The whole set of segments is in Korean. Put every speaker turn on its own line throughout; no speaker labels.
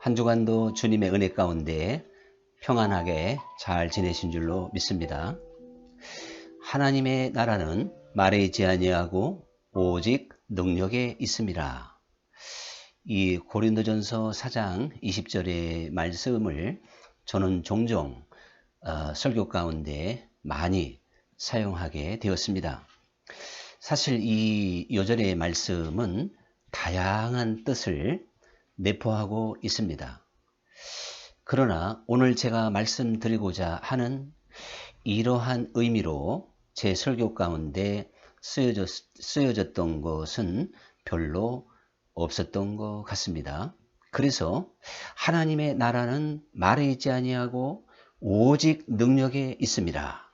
한 주간도 주님의 은혜 가운데 평안하게 잘 지내신 줄로 믿습니다. 하나님의 나라는 말에 있지 아니하고 오직 능력에 있습니다. 이 고린도전서 4장 20절의 말씀을 저는 종종 설교 가운데 많이 사용하게 되었습니다. 사실 이 요절의 말씀은 다양한 뜻을 내포하고 있습니다. 그러나 오늘 제가 말씀드리고자 하는 이러한 의미로 제 설교 가운데 쓰여졌던 것은 별로 없었던 것 같습니다. 그래서 하나님의 나라는 말에 있지 아니하고 오직 능력에 있습니다.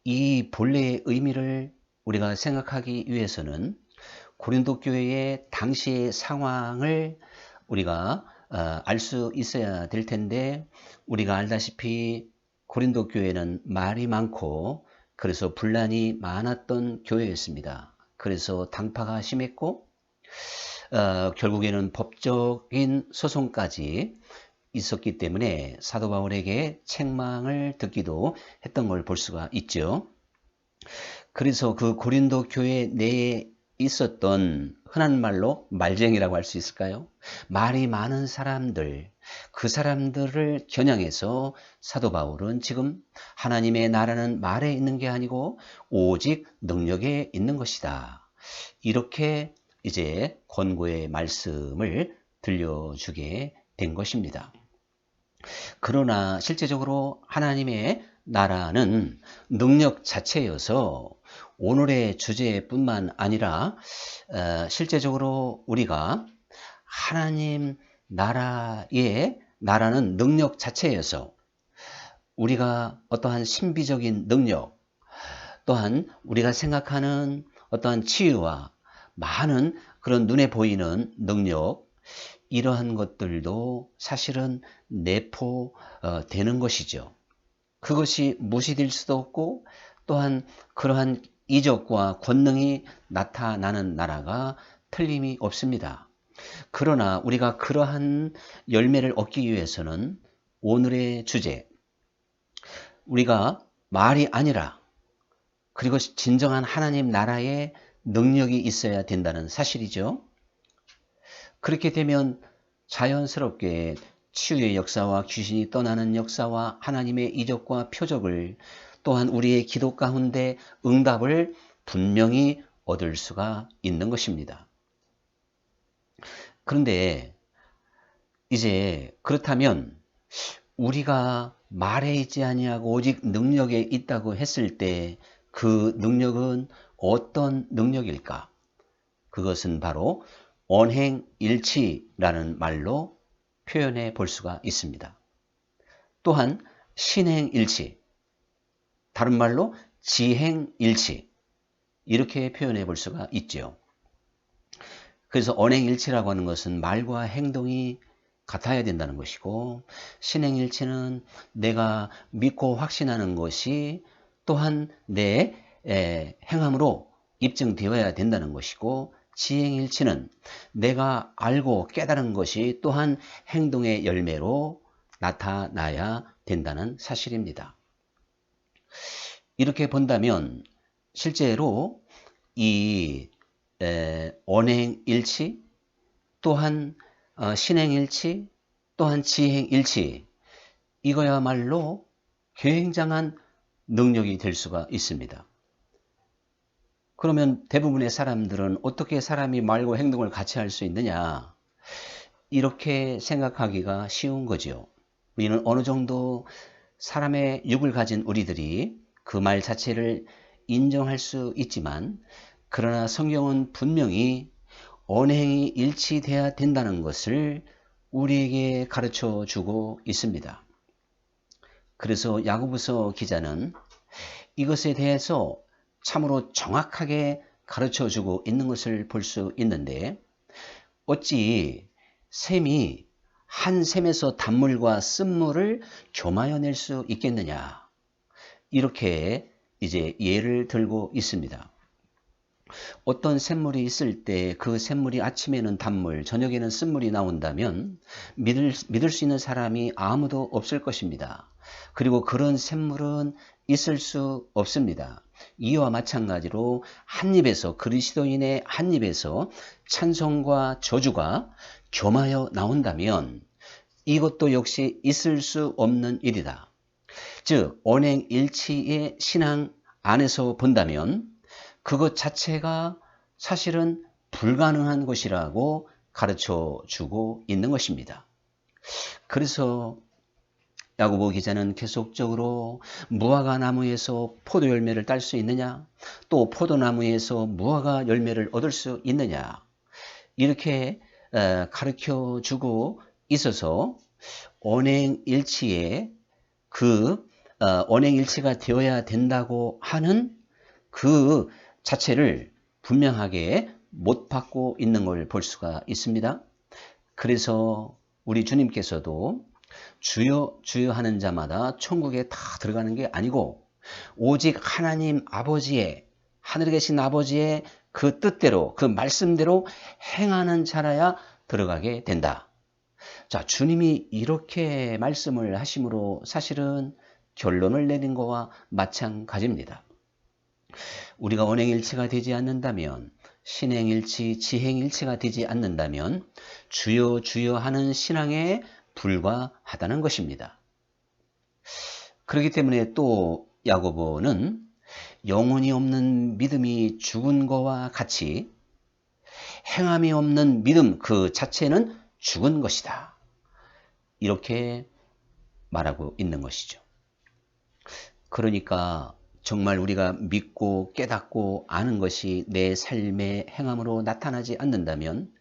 이 본래의 의미를 우리가 생각하기 위해서는 고린도 교회의 당시의 상황을 우리가 알 수 있어야 될 텐데, 우리가 알다시피 고린도 교회는 말이 많고 그래서 분란이 많았던 교회였습니다. 그래서 당파가 심했고 결국에는 법적인 소송까지 있었기 때문에 사도 바울에게 책망을 듣기도 했던 걸 볼 수가 있죠. 그래서 그 고린도 교회 내에 있었던 흔한 말로 말쟁이라고 할 수 있을까요? 말이 많은 사람들, 그 사람들을 겨냥해서 사도 바울은 지금 하나님의 나라는 말에 있는 게 아니고 오직 능력에 있는 것이다, 이렇게 이제 권고의 말씀을 들려주게 된 것입니다. 그러나 실제적으로 하나님의 나라는 능력 자체여서 오늘의 주제뿐만 아니라 실제적으로 우리가 하나님 나라는 능력 자체여서 우리가 어떠한 신비적인 능력, 또한 우리가 생각하는 어떠한 치유와 많은 그런 눈에 보이는 능력, 이러한 것들도 사실은 내포되는 것이죠. 그것이 무시될 수도 없고 또한 그러한 이적과 권능이 나타나는 나라가 틀림이 없습니다. 그러나 우리가 그러한 열매를 얻기 위해서는 오늘의 주제, 우리가 말이 아니라 그리고 진정한 하나님 나라의 능력이 있어야 된다는 사실이죠. 그렇게 되면 자연스럽게 치유의 역사와 귀신이 떠나는 역사와 하나님의 이적과 표적을, 또한 우리의 기도 가운데 응답을 분명히 얻을 수가 있는 것입니다. 그런데 이제 그렇다면 우리가 말에 있지 아니하고 오직 능력에 있다고 했을 때 그 능력은 어떤 능력일까? 그것은 바로 언행일치라는 말로 표현해 볼 수가 있습니다. 또한 신행일치, 다른 말로 지행일치, 이렇게 표현해 볼 수가 있죠. 그래서 언행일치라고 하는 것은 말과 행동이 같아야 된다는 것이고, 신행일치는 내가 믿고 확신하는 것이 또한 내 행함으로 입증되어야 된다는 것이고, 지행일치는 내가 알고 깨달은 것이 또한 행동의 열매로 나타나야 된다는 사실입니다. 이렇게 본다면 실제로 이 언행일치, 또한 신행일치, 또한 지행일치, 이거야말로 굉장한 능력이 될 수가 있습니다. 그러면 대부분의 사람들은 어떻게 사람이 말과 행동을 같이 할 수 있느냐, 이렇게 생각하기가 쉬운 거죠. 우리는 어느 정도 사람의 육을 가진 우리들이 그 말 자체를 인정할 수 있지만, 그러나 성경은 분명히 언행이 일치돼야 된다는 것을 우리에게 가르쳐 주고 있습니다. 그래서 야고보서 기자는 이것에 대해서 참으로 정확하게 가르쳐 주고 있는 것을 볼 수 있는데, 어찌 샘이 한 샘에서 단물과 쓴물을 교마여 낼 수 있겠느냐, 이렇게 이제 예를 들고 있습니다. 어떤 샘물이 있을 때 그 샘물이 아침에는 단물, 저녁에는 쓴물이 나온다면 믿을 수 있는 사람이 아무도 없을 것입니다. 그리고 그런 샘물은 있을 수 없습니다. 이와 마찬가지로 한 입에서, 그리스도인의 한 입에서 찬송과 저주가 겸하여 나온다면 이것도 역시 있을 수 없는 일이다. 즉 언행일치의 신앙 안에서 본다면 그것 자체가 사실은 불가능한 것이라고 가르쳐 주고 있는 것입니다. 그래서 야고보 기자는 계속적으로 무화과 나무에서 포도 열매를 딸 수 있느냐, 또 포도나무에서 무화과 열매를 얻을 수 있느냐, 이렇게 가르쳐 주고 있어서 언행일치에 언행일치가 되어야 된다고 하는 그 자체를 분명하게 못 받고 있는 걸 볼 수가 있습니다. 그래서 우리 주님께서도 주여 주여 하는 자마다 천국에 다 들어가는 게 아니고 오직 하나님 아버지의, 하늘에 계신 아버지의 그 뜻대로, 그 말씀대로 행하는 자라야 들어가게 된다. 자, 주님이 이렇게 말씀을 하심으로 사실은 결론을 내린 것과 마찬가지입니다. 우리가 언행일치가 되지 않는다면, 신행일치, 지행일치가 되지 않는다면 주여 주여 하는 신앙에 불과하다는 것입니다. 그렇기 때문에 또 야고보는 영혼이 없는 믿음이 죽은 것과 같이 행함이 없는 믿음 그 자체는 죽은 것이다. 이렇게 말하고 있는 것이죠. 그러니까 정말 우리가 믿고 깨닫고 아는 것이 내 삶의 행함으로 나타나지 않는다면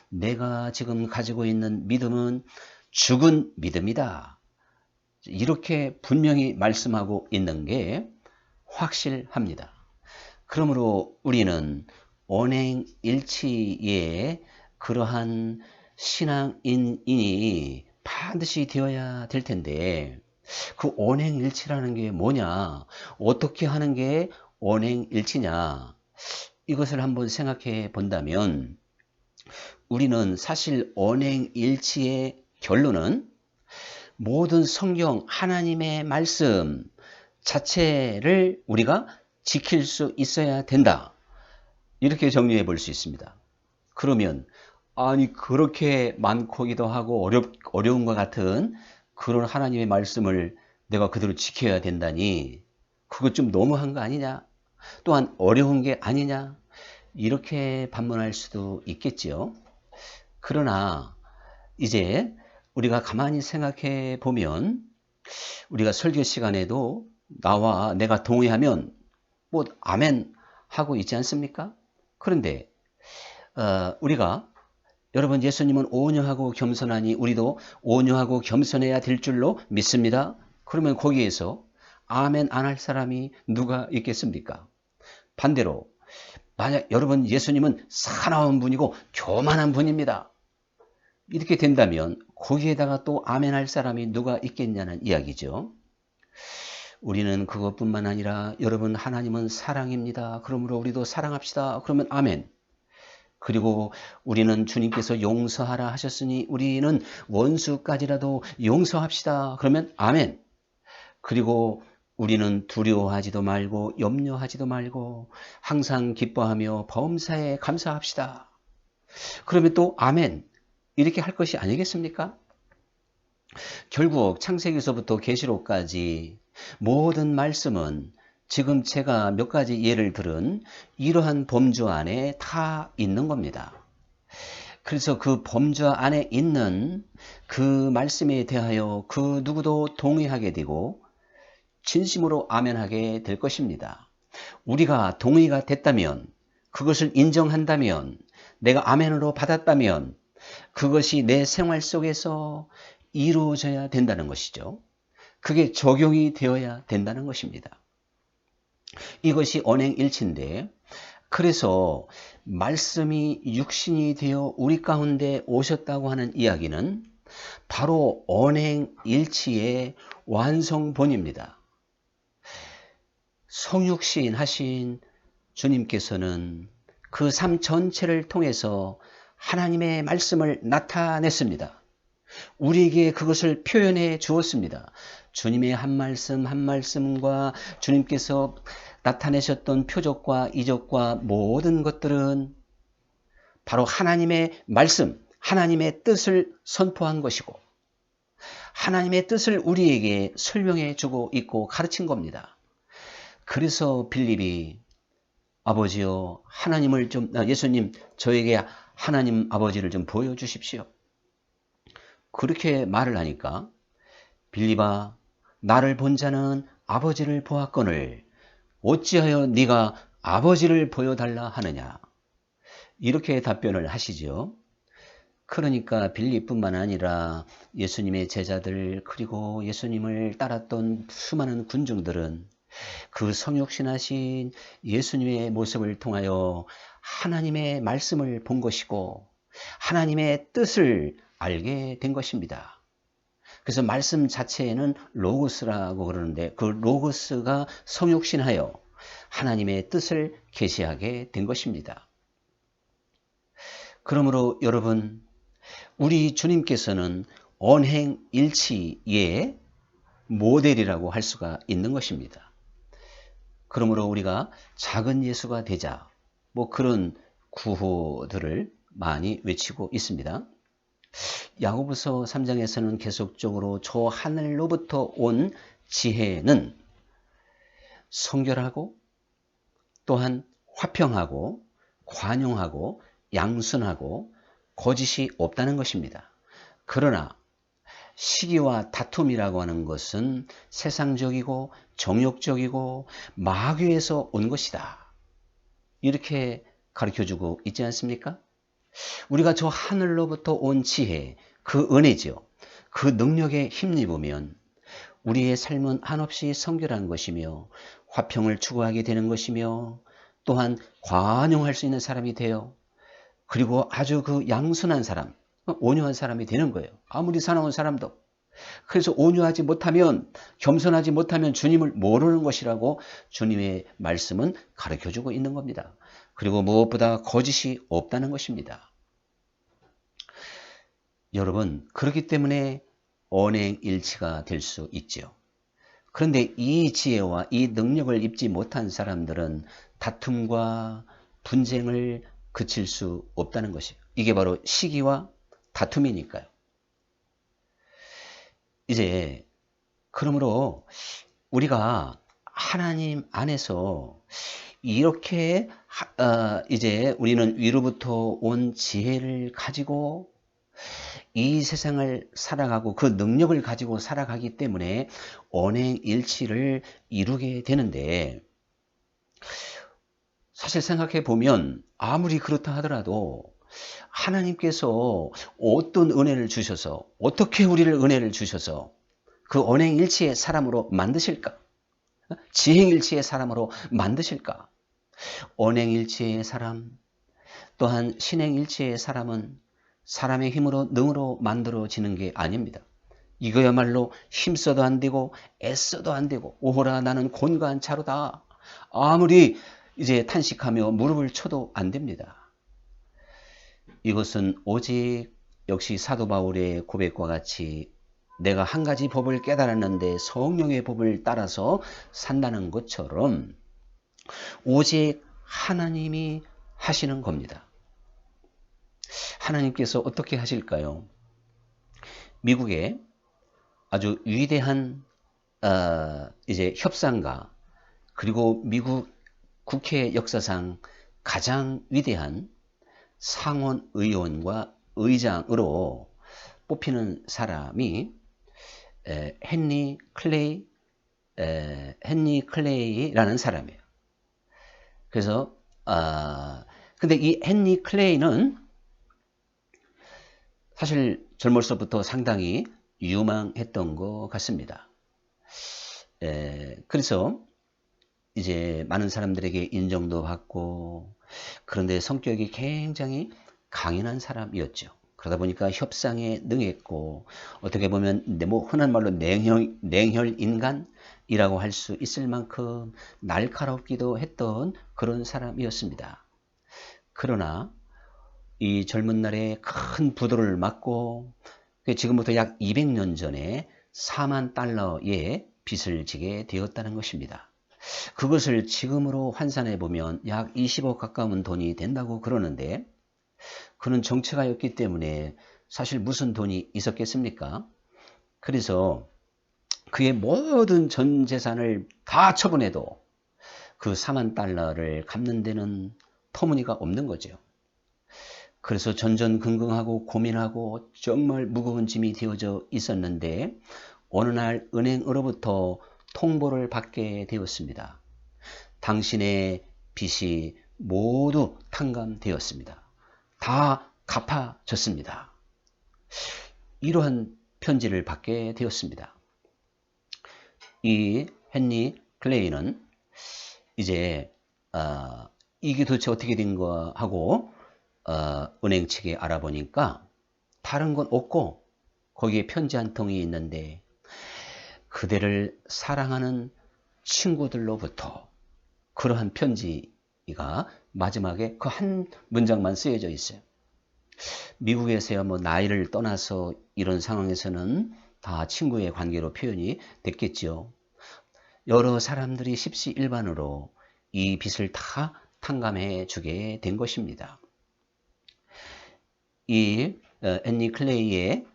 내가 지금 가지고 있는 믿음은 죽은 믿음이다. 이렇게 분명히 말씀하고 있는 게 확실합니다. 그러므로 우리는 언행일치의 그러한 신앙인이 반드시 되어야 될 텐데 그 언행일치라는 게 뭐냐? 어떻게 하는 게 언행일치냐? 이것을 한번 생각해 본다면 우리는 사실 언행일치의 결론은 모든 성경 하나님의 말씀 자체를 우리가 지킬 수 있어야 된다. 이렇게 정리해 볼 수 있습니다. 그러면 아니 그렇게 많고 기도하고 어려운 것 같은 그런 하나님의 말씀을 내가 그대로 지켜야 된다니 그거 좀 너무한 거 아니냐? 또한 어려운 게 아니냐? 이렇게 반문할 수도 있겠지요. 그러나 이제 우리가 가만히 생각해 보면 우리가 설교 시간에도 나와 내가 동의하면 뭐 아멘 하고 있지 않습니까? 그런데 우리가 여러분 예수님은 온유하고 겸손하니 우리도 온유하고 겸손해야 될 줄로 믿습니다. 그러면 거기에서 아멘 안 할 사람이 누가 있겠습니까? 반대로 만약 여러분 예수님은 사나운 분이고 교만한 분입니다. 이렇게 된다면 거기에다가 또 아멘 할 사람이 누가 있겠냐는 이야기죠. 우리는 그것뿐만 아니라 여러분 하나님은 사랑입니다. 그러므로 우리도 사랑합시다. 그러면 아멘. 그리고 우리는 주님께서 용서하라 하셨으니 우리는 원수까지라도 용서합시다. 그러면 아멘. 그리고 우리는 두려워하지도 말고 염려하지도 말고 항상 기뻐하며 범사에 감사합시다. 그러면 또 아멘. 이렇게 할 것이 아니겠습니까? 결국 창세기서부터 계시록까지 모든 말씀은 지금 제가 몇 가지 예를 들은 이러한 범주 안에 다 있는 겁니다. 그래서 그 범주 안에 있는 그 말씀에 대하여 그 누구도 동의하게 되고 진심으로 아멘하게 될 것입니다. 우리가 동의가 됐다면 그것을 인정한다면 내가 아멘으로 받았다면 그것이 내 생활 속에서 이루어져야 된다는 것이죠. 그게 적용이 되어야 된다는 것입니다. 이것이 언행일치인데 그래서 말씀이 육신이 되어 우리 가운데 오셨다고 하는 이야기는 바로 언행일치의 완성본입니다. 성육신 하신 주님께서는 그 삶 전체를 통해서 하나님의 말씀을 나타냈습니다. 우리에게 그것을 표현해 주었습니다. 주님의 한 말씀 한 말씀과 주님께서 나타내셨던 표적과 이적과 모든 것들은 바로 하나님의 말씀, 하나님의 뜻을 선포한 것이고 하나님의 뜻을 우리에게 설명해 주고 있고 가르친 겁니다. 그래서 빌립이 아버지요, 하나님을 예수님, 저에게 하나님 아버지를 좀 보여주십시오. 그렇게 말을 하니까 빌립아, 나를 본 자는 아버지를 보았거늘 어찌하여 네가 아버지를 보여달라 하느냐. 이렇게 답변을 하시죠. 그러니까 빌립뿐만 아니라 예수님의 제자들 그리고 예수님을 따랐던 수많은 군중들은 그 성육신하신 예수님의 모습을 통하여 하나님의 말씀을 본 것이고 하나님의 뜻을 알게 된 것입니다. 그래서 말씀 자체에는 로고스라고 그러는데 그 로고스가 성육신하여 하나님의 뜻을 계시하게 된 것입니다. 그러므로 여러분, 우리 주님께서는 언행일치의 모델이라고 할 수가 있는 것입니다. 그러므로 우리가 작은 예수가 되자 그런 구호들을 많이 외치고 있습니다. 야고보서 3장에서는 계속적으로 저 하늘로부터 온 지혜는 성결하고 또한 화평하고 관용하고 양순하고 거짓이 없다는 것입니다. 그러나 시기와 다툼이라고 하는 것은 세상적이고 정욕적이고 마귀에서 온 것이다. 이렇게 가르쳐주고 있지 않습니까? 우리가 저 하늘로부터 온 지혜, 그 은혜죠. 그 능력에 힘입으면 우리의 삶은 한없이 성결한 것이며 화평을 추구하게 되는 것이며 또한 관용할 수 있는 사람이 되어 그리고 아주 그 양순한 사람, 온유한 사람이 되는 거예요. 아무리 사나운 사람도. 그래서 온유하지 못하면, 겸손하지 못하면 주님을 모르는 것이라고 주님의 말씀은 가르쳐주고 있는 겁니다. 그리고 무엇보다 거짓이 없다는 것입니다. 여러분, 그렇기 때문에 언행일치가 될 수 있죠. 그런데 이 지혜와 이 능력을 입지 못한 사람들은 다툼과 분쟁을 그칠 수 없다는 것이에요. 이게 바로 시기와 다툼이니까요. 이제 그러므로 우리가 하나님 안에서 이렇게 이제 우리는 위로부터 온 지혜를 가지고 이 세상을 살아가고 그 능력을 가지고 살아가기 때문에 언행일치를 이루게 되는데 사실 생각해 보면 아무리 그렇다 하더라도 하나님께서 어떤 은혜를 주셔서 어떻게 우리를 은혜를 주셔서 그 언행일치의 사람으로 만드실까? 지행일치의 사람으로 만드실까? 언행일치의 사람 또한 신행일치의 사람은 사람의 힘으로 능으로 만들어지는 게 아닙니다. 이거야말로 힘써도 안 되고 애써도 안 되고 오호라 나는 곤고한 자로다. 아무리 이제 탄식하며 무릎을 쳐도 안 됩니다. 이것은 오직 역시 사도 바울의 고백과 같이 내가 한 가지 법을 깨달았는데 성령의 법을 따라서 산다는 것처럼 오직 하나님이 하시는 겁니다. 하나님께서 어떻게 하실까요? 미국의 아주 위대한 이제 협상가 그리고 미국 국회 역사상 가장 위대한 상원 의원과 의장으로 뽑히는 사람이 헨리 클레이라는 사람이에요. 그래서 근데 이 헨리 클레이는 사실 젊을서부터 상당히 유망했던 것 같습니다. 그래서 이제 많은 사람들에게 인정도 받고 그런데 성격이 굉장히 강인한 사람이었죠. 그러다 보니까 협상에 능했고 어떻게 보면 흔한 말로 냉혈 인간이라고 할 수 있을 만큼 날카롭기도 했던 그런 사람이었습니다. 그러나 이 젊은 날에 큰 부도를 맞고 지금부터 약 200년 전에 4만 달러의 빚을 지게 되었다는 것입니다. 그것을 지금으로 환산해 보면 약 20억 가까운 돈이 된다고 그러는데, 그는 정체가였기 때문에 사실 무슨 돈이 있었겠습니까? 그래서 그의 모든 전 재산을 다 처분해도 그 4만 달러를 갚는 데는 터무니가 없는 거죠. 그래서 전전긍긍하고 고민하고 정말 무거운 짐이 되어져 있었는데, 어느 날 은행으로부터 통보를 받게 되었습니다. 당신의 빚이 모두 탕감되었습니다. 다 갚아졌습니다. 이러한 편지를 받게 되었습니다. 이 헨리 클레이는 이제 이게 도대체 어떻게 된 거 하고 은행 측에 알아보니까 다른 건 없고 거기에 편지 한 통이 있는데, 그대를 사랑하는 친구들로부터 그러한 편지가 마지막에 그 한 문장만 쓰여져 있어요. 미국에서야 뭐 나이를 떠나서 이런 상황에서는 다 친구의 관계로 표현이 됐겠죠. 여러 사람들이 십시일반으로 이 빚을 다 탕감해 주게 된 것입니다. 이 헨리 클레이의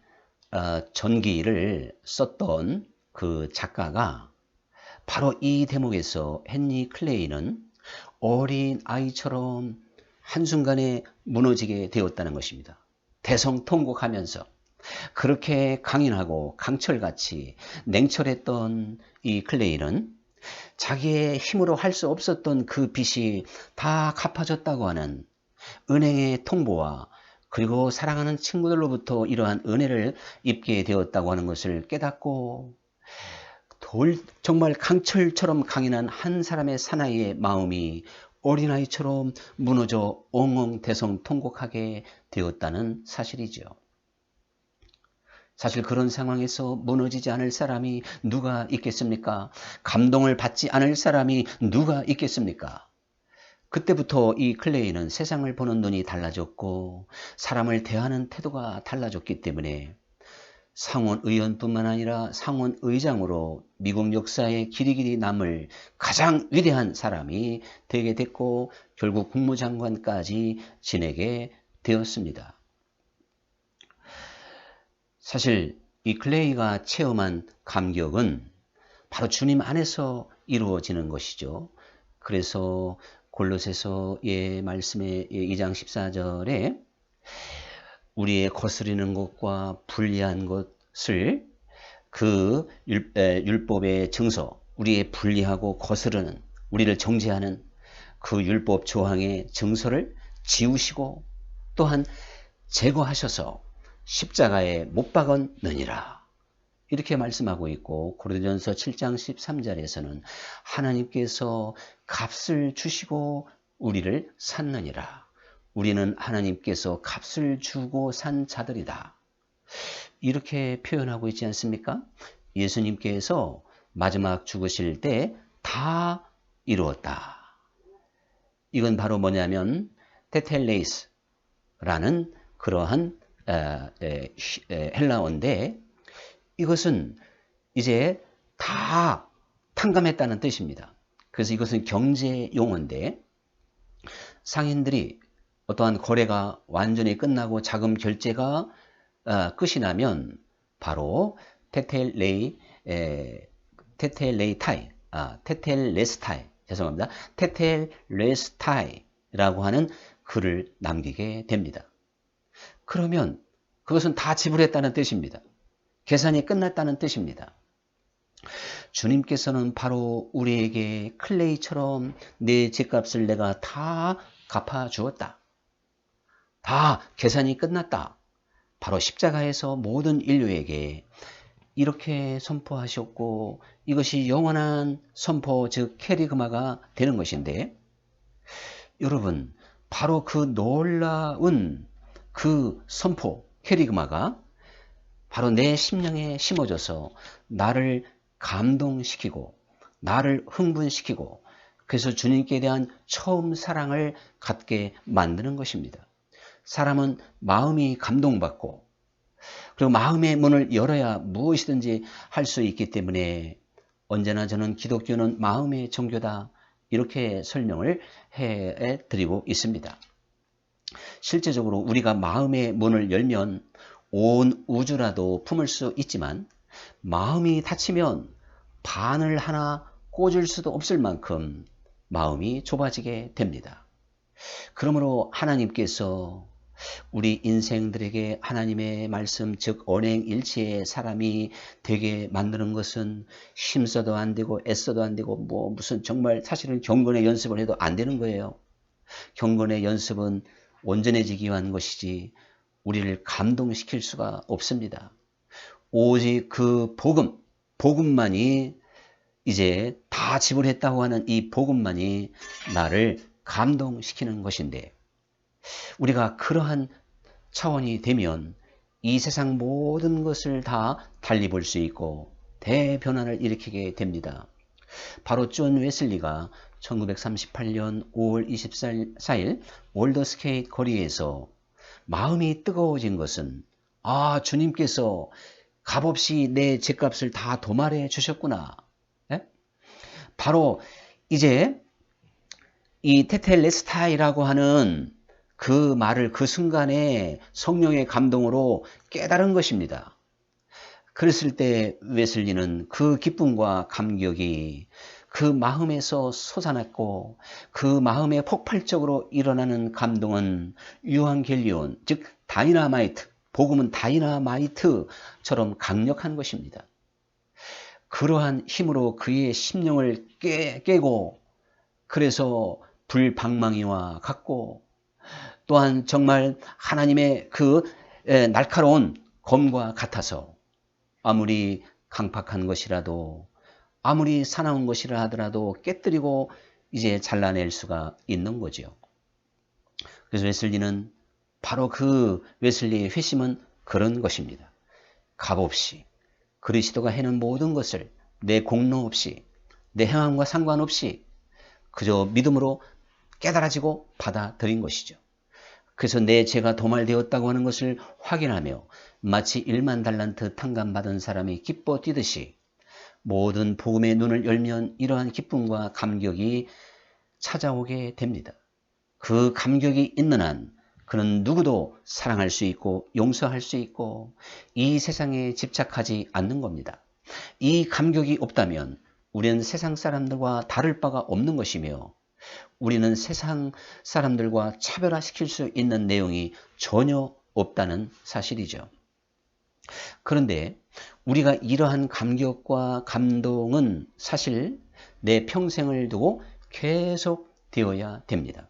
전기를 썼던 그 작가가 바로 이 대목에서 헨리 클레이는 어린 아이처럼 한순간에 무너지게 되었다는 것입니다. 대성통곡하면서 그렇게 강인하고 강철같이 냉철했던 이 클레이는 자기의 힘으로 할 수 없었던 그 빚이 다 갚아졌다고 하는 은행의 통보와 그리고 사랑하는 친구들로부터 이러한 은혜를 입게 되었다고 하는 것을 깨닫고, 정말 강철처럼 강인한 한 사람의 사나이의 마음이 어린아이처럼 무너져 엉엉대성통곡하게 되었다는 사실이죠. 사실 그런 상황에서 무너지지 않을 사람이 누가 있겠습니까? 감동을 받지 않을 사람이 누가 있겠습니까? 그때부터 이 클레이는 세상을 보는 눈이 달라졌고 사람을 대하는 태도가 달라졌기 때문에 상원의원뿐만 아니라 상원의장으로 미국 역사에 길이길이 남을 가장 위대한 사람이 되게 됐고 결국 국무장관까지 지내게 되었습니다. 사실 이 클레이가 체험한 감격은 바로 주님 안에서 이루어지는 것이죠. 그래서 골로새서의 말씀의 2장 14절에 우리의 거스리는 것과 불리한 것을 그 율법의 증서, 우리의 불리하고 거스르는, 우리를 정죄하는 그 율법 조항의 증서를 지우시고 또한 제거하셔서 십자가에 못 박았느니라. 이렇게 말씀하고 있고, 고린도전서 7장 13절에서는 하나님께서 값을 주시고 우리를 샀느니라. 우리는 하나님께서 값을 주고 산 자들이다. 이렇게 표현하고 있지 않습니까? 예수님께서 마지막 죽으실 때 다 이루었다. 이건 바로 뭐냐면 테텔레이스라는 그러한 헬라어인데, 이것은 이제 다 탕감했다는 뜻입니다. 그래서 이것은 경제 용어인데, 상인들이 어떠한 거래가 완전히 끝나고 자금 결제가 끝이 나면 바로 테텔레스타이라고 하는 글을 남기게 됩니다. 그러면 그것은 다 지불했다는 뜻입니다. 계산이 끝났다는 뜻입니다. 주님께서는 바로 우리에게 클레이처럼 내 죗값을 내가 다 갚아주었다. 다 계산이 끝났다. 바로 십자가에서 모든 인류에게 이렇게 선포하셨고, 이것이 영원한 선포, 즉 캐리그마가 되는 것인데, 여러분 바로 그 놀라운 그 선포, 캐리그마가 바로 내 심령에 심어져서 나를 감동시키고 나를 흥분시키고 그래서 주님께 대한 처음 사랑을 갖게 만드는 것입니다. 사람은 마음이 감동받고 그리고 마음의 문을 열어야 무엇이든지 할 수 있기 때문에 언제나 저는 기독교는 마음의 종교다 이렇게 설명을 해드리고 있습니다. 실제적으로 우리가 마음의 문을 열면 온 우주라도 품을 수 있지만 마음이 닫히면 바늘 하나 꽂을 수도 없을 만큼 마음이 좁아지게 됩니다. 그러므로 하나님께서 우리 인생들에게 하나님의 말씀 즉 언행일치의 사람이 되게 만드는 것은 힘써도 안 되고 애써도 안 되고 무슨 정말 사실은 경건의 연습을 해도 안 되는 거예요. 경건의 연습은 온전해지기 위한 것이지 우리를 감동시킬 수가 없습니다. 오직 그 복음만이 이제 다 지불했다고 하는 이 복음만이 나를 감동시키는 것인데 우리가 그러한 차원이 되면 이 세상 모든 것을 다 달리 볼 수 있고 대변화를 일으키게 됩니다. 바로 존 웨슬리가 1938년 5월 24일 월더스케이트 거리에서 마음이 뜨거워진 것은 주님께서 값없이 내 죗값을 다 도말해 주셨구나. 예? 바로 이제 이 테텔레스타이라고 하는 그 말을 그 순간에 성령의 감동으로 깨달은 것입니다. 그랬을 때 웨슬리는 그 기쁨과 감격이 그 마음에서 솟아났고 그 마음에 폭발적으로 일어나는 감동은 유한겔리온 즉 다이너마이트 복음은 다이너마이트처럼 강력한 것입니다. 그러한 힘으로 그의 심령을 깨고 그래서 불방망이와 같고 또한 정말 하나님의 그 날카로운 검과 같아서 아무리 강팍한 것이라도 아무리 사나운 것이라 하더라도 깨뜨리고 이제 잘라낼 수가 있는 거죠. 그래서 웨슬리는 바로 그 웨슬리의 회심은 그런 것입니다. 값없이 그리스도가 해는 모든 것을 내 공로 없이 내 행함과 상관없이 그저 믿음으로 깨달아지고 받아들인 것이죠. 그래서 내 죄가 도말되었다고 하는 것을 확인하며 마치 1만 달란트 탕감받은 사람이 기뻐 뛰듯이 모든 복음의 눈을 열면 이러한 기쁨과 감격이 찾아오게 됩니다. 그 감격이 있는 한 그는 누구도 사랑할 수 있고 용서할 수 있고 이 세상에 집착하지 않는 겁니다. 이 감격이 없다면 우리는 세상 사람들과 다를 바가 없는 것이며 우리는 세상 사람들과 차별화시킬 수 있는 내용이 전혀 없다는 사실이죠. 그런데 우리가 이러한 감격과 감동은 사실 내 평생을 두고 계속 되어야 됩니다.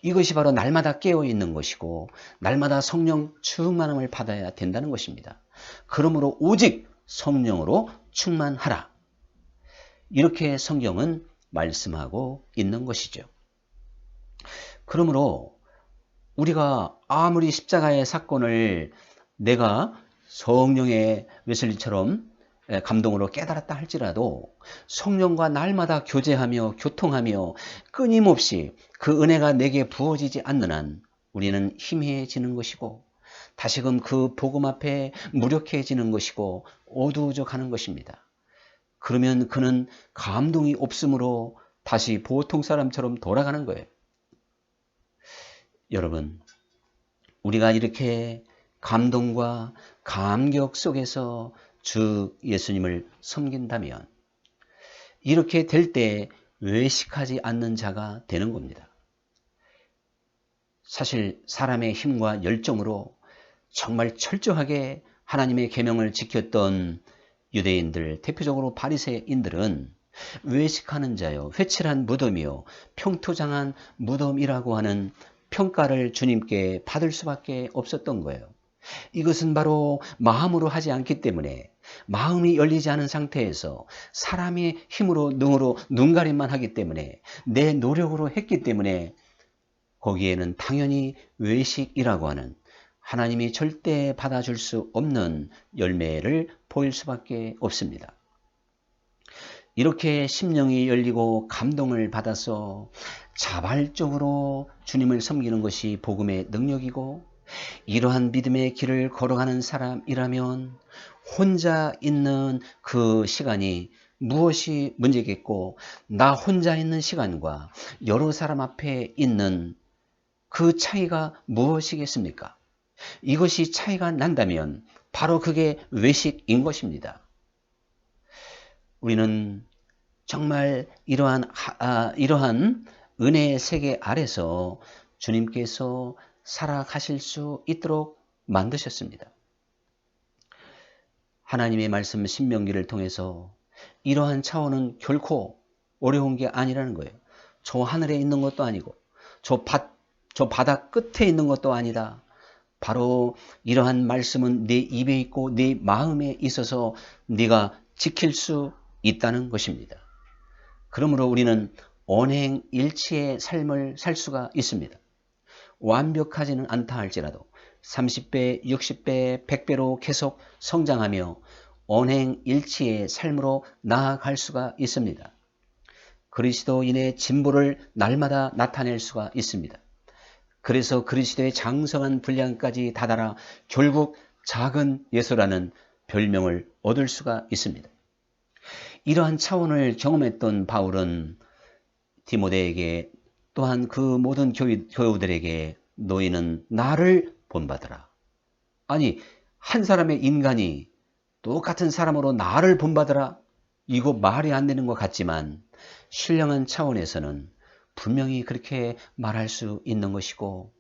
이것이 바로 날마다 깨어있는 것이고 날마다 성령 충만함을 받아야 된다는 것입니다. 그러므로 오직 성령으로 충만하라. 이렇게 성경은 말씀하고 있는 것이죠. 그러므로 우리가 아무리 십자가의 사건을 내가 성령의 웨슬리처럼 감동으로 깨달았다 할지라도 성령과 날마다 교제하며 교통하며 끊임없이 그 은혜가 내게 부어지지 않는 한 우리는 희미해지는 것이고 다시금 그 복음 앞에 무력해지는 것이고 어두워져가는 것입니다. 그러면 그는 감동이 없으므로 다시 보통 사람처럼 돌아가는 거예요. 여러분, 우리가 이렇게 감동과 감격 속에서 주 예수님을 섬긴다면 이렇게 될 때 외식하지 않는 자가 되는 겁니다. 사실 사람의 힘과 열정으로 정말 철저하게 하나님의 계명을 지켰던 유대인들, 대표적으로 바리새인들은 외식하는 자요, 회칠한 무덤이요, 평토장한 무덤이라고 하는 평가를 주님께 받을 수밖에 없었던 거예요. 이것은 바로 마음으로 하지 않기 때문에 마음이 열리지 않은 상태에서 사람의 힘으로 능으로 눈가림만 하기 때문에 내 노력으로 했기 때문에 거기에는 당연히 외식이라고 하는 하나님이 절대 받아줄 수 없는 열매를 보일 수밖에 없습니다. 이렇게 심령이 열리고 감동을 받아서 자발적으로 주님을 섬기는 것이 복음의 능력이고, 이러한 믿음의 길을 걸어가는 사람이라면 혼자 있는 그 시간이 무엇이 문제겠고, 나 혼자 있는 시간과 여러 사람 앞에 있는 그 차이가 무엇이겠습니까? 이것이 차이가 난다면 바로 그게 외식인 것입니다. 우리는 정말 이러한 은혜의 세계 아래서 주님께서 살아가실 수 있도록 만드셨습니다. 하나님의 말씀 신명기를 통해서 이러한 차원은 결코 어려운 게 아니라는 거예요. 저 하늘에 있는 것도 아니고 저 바다 끝에 있는 것도 아니다. 바로 이러한 말씀은 내 입에 있고 내 마음에 있어서 네가 지킬 수 있다는 것입니다. 그러므로 우리는 언행일치의 삶을 살 수가 있습니다. 완벽하지는 않다 할지라도 30배, 60배, 100배로 계속 성장하며 언행일치의 삶으로 나아갈 수가 있습니다. 그리스도인의 진보를 날마다 나타낼 수가 있습니다. 그래서 그리스도의 장성한 분량까지 다다라 결국 작은 예수라는 별명을 얻을 수가 있습니다. 이러한 차원을 경험했던 바울은 디모데에게 또한 그 모든 교우들에게 너희는 나를 본받으라. 아니, 한 사람의 인간이 똑같은 사람으로 나를 본받으라. 이거 말이 안 되는 것 같지만 신령한 차원에서는 분명히 그렇게 말할 수 있는 것이고,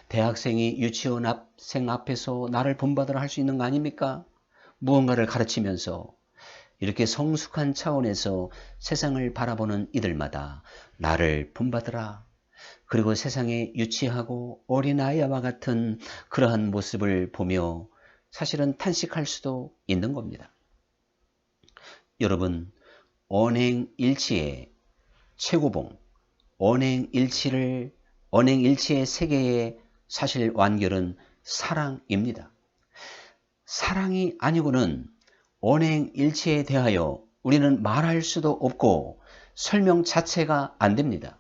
대학생이 유치원생 앞에서 나를 본받으라 할 수 있는 거 아닙니까? 무언가를 가르치면서 이렇게 성숙한 차원에서 세상을 바라보는 이들마다 나를 본받으라. 그리고 세상의 유치하고 어린아이와 같은 그러한 모습을 보며 사실은 탄식할 수도 있는 겁니다. 여러분, 언행일치의 최고봉, 언행일치의 세계의 사실 완결은 사랑입니다. 사랑이 아니고는 언행일치에 대하여 우리는 말할 수도 없고 설명 자체가 안 됩니다.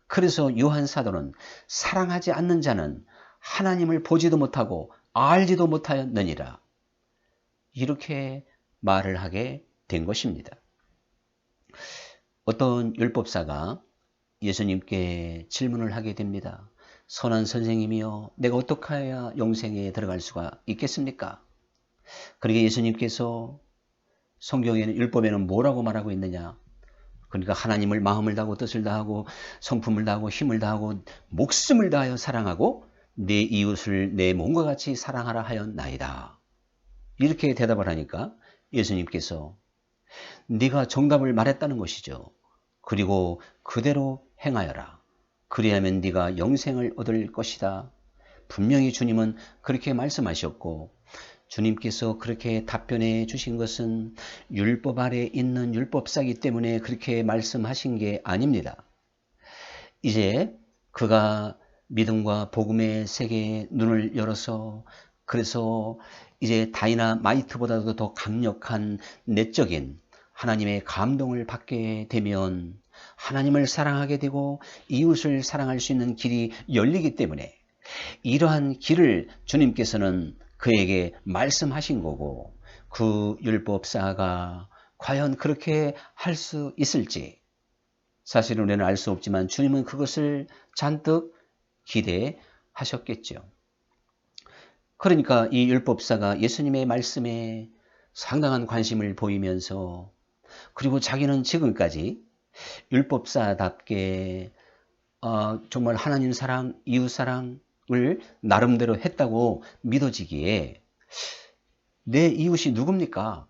그래서 요한 사도는 사랑하지 않는 자는 하나님을 보지도 못하고 알지도 못하였느니라, 이렇게 말을 하게 된 것입니다. 어떤 율법사가 예수님께 질문을 하게 됩니다. 선한 선생님이여, 내가 어떻게 해야 영생에 들어갈 수가 있겠습니까? 그러게 예수님께서 성경에는 율법에는 뭐라고 말하고 있느냐? 그러니까 하나님을 마음을 다하고 뜻을 다하고 성품을 다하고 힘을 다하고 목숨을 다하여 사랑하고 내 이웃을 내 몸과 같이 사랑하라 하였나이다. 이렇게 대답을 하니까 예수님께서 네가 정답을 말했다는 것이죠. 그리고 그대로 행하여라. 그리하면 네가 영생을 얻을 것이다. 분명히 주님은 그렇게 말씀하셨고, 주님께서 그렇게 답변해 주신 것은 율법 아래 있는 율법사이기 때문에 그렇게 말씀하신 게 아닙니다. 이제 그가 믿음과 복음의 세계에 눈을 열어서, 그래서 이제 다이나마이트보다도 더 강력한 내적인 하나님의 감동을 받게 되면 하나님을 사랑하게 되고 이웃을 사랑할 수 있는 길이 열리기 때문에 이러한 길을 주님께서는 그에게 말씀하신 거고, 그 율법사가 과연 그렇게 할 수 있을지 사실은 우리는 알 수 없지만 주님은 그것을 잔뜩 기대하셨겠죠. 그러니까 이 율법사가 예수님의 말씀에 상당한 관심을 보이면서, 그리고 자기는 지금까지 율법사답게 정말 하나님 사랑, 이웃 사랑을 나름대로 했다고 믿어지기에, 내 이웃이 누굽니까?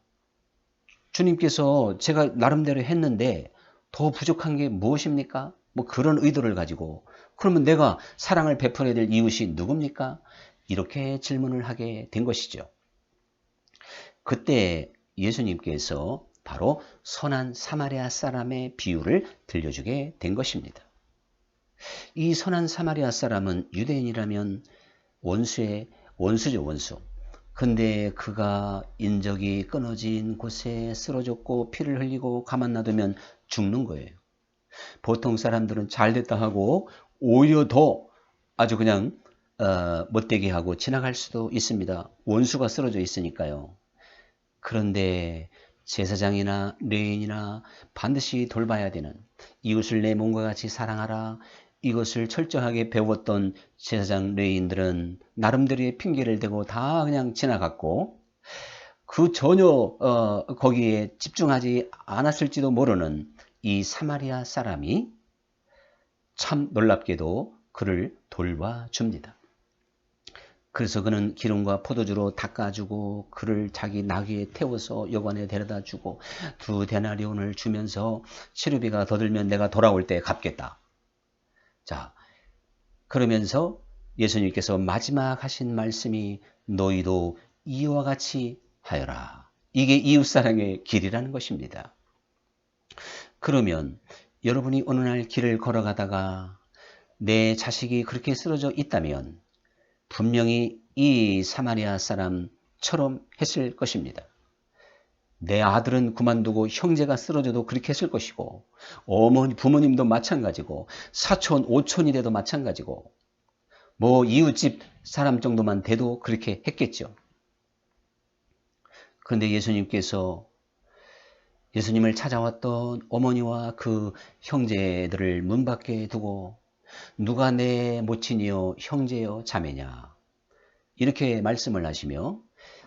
주님께서 제가 나름대로 했는데 더 부족한 게 무엇입니까? 뭐 그런 의도를 가지고, 그러면 내가 사랑을 베풀어야 될 이웃이 누굽니까? 이렇게 질문을 하게 된 것이죠. 그때 예수님께서 바로 선한 사마리아 사람의 비유를 들려주게 된 것입니다. 이 선한 사마리아 사람은 유대인이라면 원수죠, 원수. 근데 그가 인적이 끊어진 곳에 쓰러졌고 피를 흘리고 가만 놔두면 죽는 거예요. 보통 사람들은 잘됐다 하고 오히려 더 아주 그냥 못되게 하고 지나갈 수도 있습니다. 원수가 쓰러져 있으니까요. 그런데 제사장이나 레위인이나 반드시 돌봐야 되는, 이웃을 내 몸과 같이 사랑하라, 이것을 철저하게 배웠던 제사장 레위인들은 나름대로의 핑계를 대고 다 그냥 지나갔고, 그 전혀 거기에 집중하지 않았을지도 모르는 이 사마리아 사람이 참 놀랍게도 그를 돌봐줍니다. 그래서 그는 기름과 포도주로 닦아주고 그를 자기 나귀에 태워서 여관에 데려다주고 2데나리온을 주면서 치료비가 더 들면 내가 돌아올 때 갚겠다. 자, 그러면서 예수님께서 마지막 하신 말씀이 너희도 이와 같이 하여라. 이게 이웃사랑의 길이라는 것입니다. 그러면 여러분이 어느 날 길을 걸어가다가 내 자식이 그렇게 쓰러져 있다면 분명히 이 사마리아 사람처럼 했을 것입니다. 내 아들은 그만두고 형제가 쓰러져도 그렇게 했을 것이고, 어머니, 부모님도 마찬가지고, 사촌, 오촌이 돼도 마찬가지고, 뭐 이웃집 사람 정도만 돼도 그렇게 했겠죠. 그런데 예수님을 찾아왔던 어머니와 그 형제들을 문 밖에 두고 누가 내 모친이요 형제요 자매냐 이렇게 말씀을 하시며,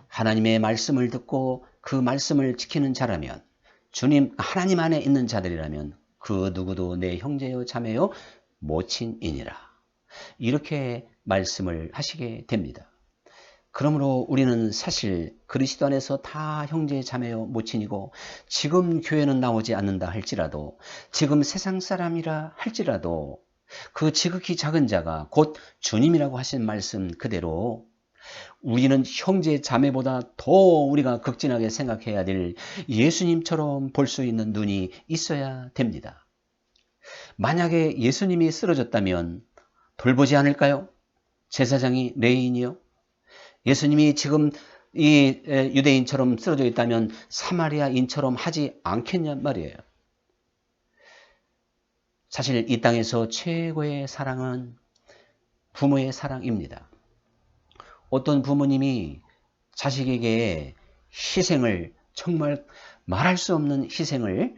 하나님의 말씀을 듣고 그 말씀을 지키는 자라면, 주님 하나님 안에 있는 자들이라면 그 누구도 내 형제요 자매요 모친이니라, 이렇게 말씀을 하시게 됩니다. 그러므로 우리는 사실 그리스도 안에서 다 형제 자매요 모친이고, 지금 교회는 나오지 않는다 할지라도, 지금 세상 사람이라 할지라도 그 지극히 작은 자가 곧 주님이라고 하신 말씀 그대로 우리는 형제 자매보다 더 우리가 극진하게 생각해야 될 예수님처럼 볼 수 있는 눈이 있어야 됩니다. 만약에 예수님이 쓰러졌다면 돌보지 않을까요? 제사장이 레위인이요? 예수님이 지금 이 유대인처럼 쓰러져 있다면 사마리아인처럼 하지 않겠냔 말이에요. 사실 이 땅에서 최고의 사랑은 부모의 사랑입니다. 어떤 부모님이 자식에게 희생을, 정말 말할 수 없는 희생을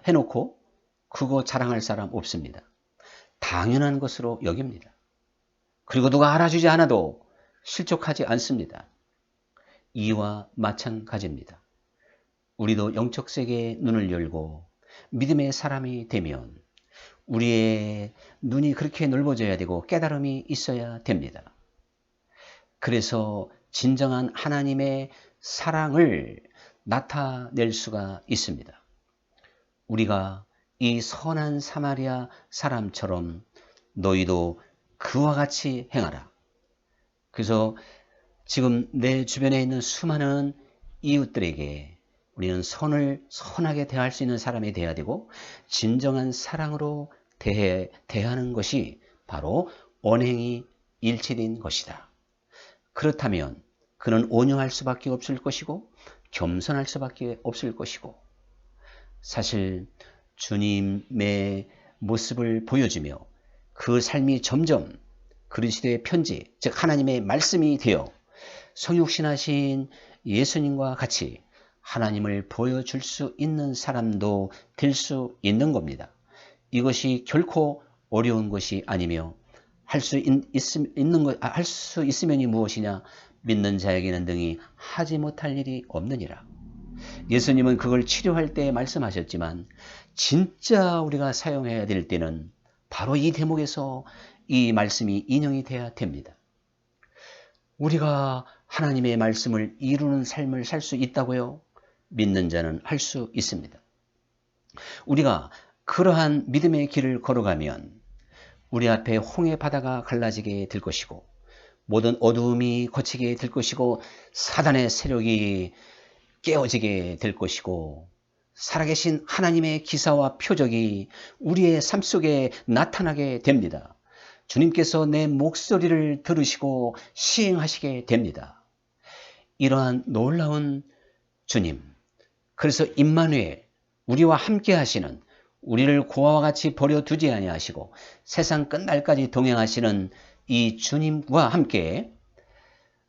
해놓고 그거 자랑할 사람 없습니다. 당연한 것으로 여깁니다. 그리고 누가 알아주지 않아도 실족하지 않습니다. 이와 마찬가지입니다. 우리도 영적 세계의 눈을 열고 믿음의 사람이 되면 우리의 눈이 그렇게 넓어져야 되고 깨달음이 있어야 됩니다. 그래서 진정한 하나님의 사랑을 나타낼 수가 있습니다. 우리가 이 선한 사마리아 사람처럼 너희도 그와 같이 행하라. 그래서 지금 내 주변에 있는 수많은 이웃들에게 우리는 선하게 대할 수 있는 사람이 되어야 되고, 진정한 사랑으로 대하는 것이 바로 언행이 일치된 것이다. 그렇다면 그는 온유할 수밖에 없을 것이고 겸손할 수밖에 없을 것이고, 사실 주님의 모습을 보여주며 그 삶이 점점 그리스도의 편지, 즉 하나님의 말씀이 되어 성육신하신 예수님과 같이 하나님을 보여줄 수 있는 사람도 될 수 있는 겁니다. 이것이 결코 어려운 것이 아니며 할 수 있으면이 무엇이냐, 믿는 자에게는 등이 하지 못할 일이 없느니라. 예수님은 그걸 치료할 때 말씀하셨지만 진짜 우리가 사용해야 될 때는 바로 이 대목에서 이 말씀이 인용이 돼야 됩니다. 우리가 하나님의 말씀을 이루는 삶을 살 수 있다고요? 믿는 자는 할 수 있습니다. 우리가 그러한 믿음의 길을 걸어가면 우리 앞에 홍해 바다가 갈라지게 될 것이고, 모든 어두움이 거치게 될 것이고, 사단의 세력이 깨어지게 될 것이고, 살아계신 하나님의 기사와 표적이 우리의 삶 속에 나타나게 됩니다. 주님께서 내 목소리를 들으시고 시행하시게 됩니다. 이러한 놀라운 주님, 그래서 임마누엘, 우리와 함께 하시는, 우리를 고아와 같이 버려두지 아니하시고 세상 끝날까지 동행하시는 이 주님과 함께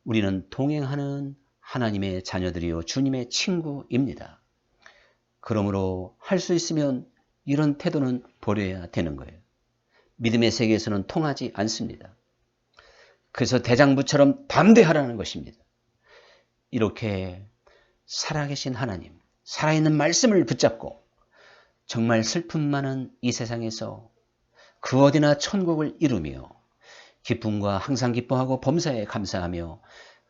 우리는 동행하는 하나님의 자녀들이요 주님의 친구입니다. 그러므로 할 수 있으면 이런 태도는 버려야 되는 거예요. 믿음의 세계에서는 통하지 않습니다. 그래서 대장부처럼 담대하라는 것입니다. 이렇게 살아계신 하나님, 살아있는 말씀을 붙잡고 정말 슬픔 많은 이 세상에서 그 어디나 천국을 이루며 기쁨과 항상 기뻐하고 범사에 감사하며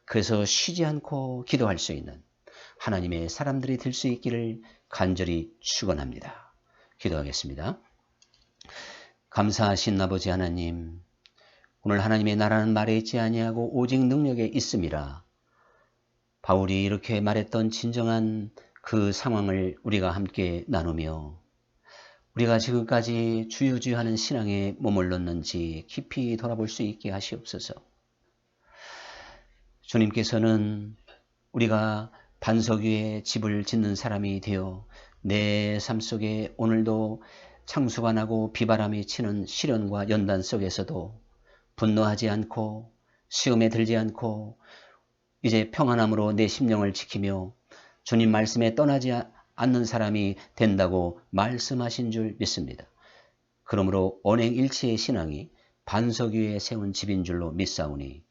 그래서 쉬지 않고 기도할 수 있는 하나님의 사람들이 될 수 있기를 간절히 축원합니다. 기도하겠습니다. 감사하신 아버지 하나님, 오늘 하나님의 나라는 말에 있지 아니하고 오직 능력에 있음이라. 바울이 이렇게 말했던 진정한 그 상황을 우리가 함께 나누며 우리가 지금까지 주유주유하는 신앙에 머물렀는지 깊이 돌아볼 수 있게 하시옵소서. 주님께서는 우리가 반석 위에 집을 짓는 사람이 되어 내 삶 속에 오늘도 창수가 나고 비바람이 치는 시련과 연단 속에서도 분노하지 않고 시험에 들지 않고 이제 평안함으로 내 심령을 지키며 주님 말씀에 떠나지 않는 사람이 된다고 말씀하신 줄 믿습니다. 그러므로 언행일치의 신앙이 반석 위에 세운 집인 줄로 믿사오니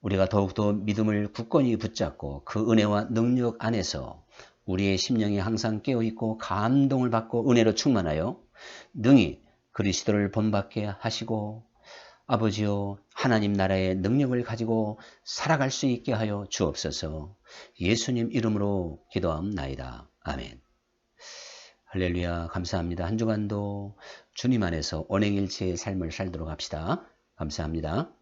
우리가 더욱더 믿음을 굳건히 붙잡고 그 은혜와 능력 안에서 우리의 심령이 항상 깨어있고 감동을 받고 은혜로 충만하여 능히 그리스도를 본받게 하시고 아버지여 하나님 나라의 능력을 가지고 살아갈 수 있게 하여 주옵소서. 예수님 이름으로 기도함나이다. 아멘. 할렐루야. 감사합니다. 한 주간도 주님 안에서 언행일치의 삶을 살도록 합시다. 감사합니다.